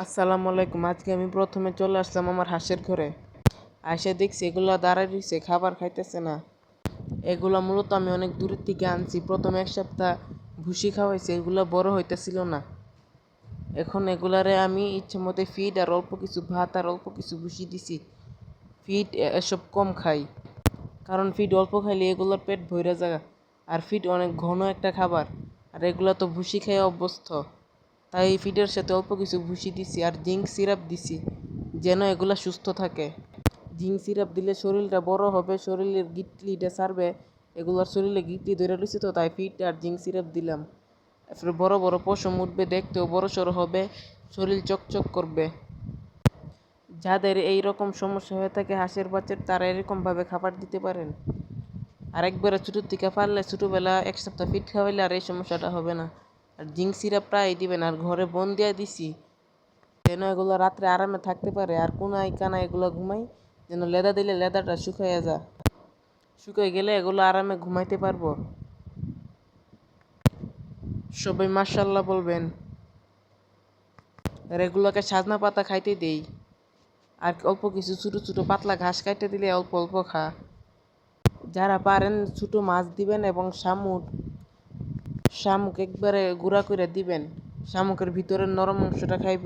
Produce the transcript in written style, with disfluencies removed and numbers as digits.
আসসালামু আলাইকুম। আজকে আমি প্রথমে চলে আসলাম আমার হাঁসের ঘরে। আইসা দেখছি এগুলো দাঁড়ায় রইছে, খাবার খাইতেছে না। এগুলো মূলত আমি অনেক দূরের থেকে আনছি। প্রথমে এক সপ্তাহ ভুসি খাওয়াইছি, এগুলো বড় হইতেছিল না। এখন এগুলারে আমি ইচ্ছে মতো ফিড আর অল্প কিছু ভাত আর অল্প কিছু ভুসি দিছি। ফিড এসব কম খাই, কারণ ফিড অল্প খাইলে এগুলোর পেট ভইরা যায়। আর ফিড অনেক ঘন একটা খাবার, আর এগুলো তো ভুসি খেয়ে অভ্যস্ত। তাই ফিডের সাথে অল্প কিছু ভুসি দিছি আর জিঙ্ক সিরাপ দিছি, যেন এগুলা সুস্থ থাকে। জিঙ্ক সিরাপ দিলে শরীরটা বড় হবে, শরীরের গিটলিটা ছাড়বে। এগুলোর শরীরে গিটলি ধরে রয়েছে, তো তাই ফিড আর জিঙ্ক সিরাপ দিলাম। এরপরে বড় বড় পশম উঠবে, দেখতেও বড় সড়ো হবে, শরীর চকচক করবে। যাদের এই রকম সমস্যা হয়ে থাকে হাঁসের বাচ্চার, তারা এরকমভাবে খাবার দিতে পারেন। আর একবারে ছোটোর থেকে পারলে ছোটোবেলা এক সপ্তাহ ফিট খাওয়াইলে আর এই সমস্যাটা হবে না। আর জিঙ্ক সিরাপ প্রায় দিবেন। আর ঘরে বন দিয়ে দিছি, যেন এগুলো রাত্রে আরামে থাকতে পারে। আর কোনায় কানায় এগুলো ঘুমাই, যেন লেদা দিলে লেদাটা শুকাইয়া যায়। শুকাই গেলে এগুলো আরামে ঘুমাইতে পারবো। সবাই মাশাআল্লাহ বলবেন। আর এগুলোকে সাজনা পাতা খাইতে দেই, আর অল্প কিছু ছোটো ছোটো পাতলা ঘাস খাইতে দিলে অল্প অল্প খা। যারা পারেন ছোটো মাছ দিবেন এবং শামুক একবারে গুঁড়া করে দিবেন। শামুকের ভিতরের নরম অংশটা খাইব।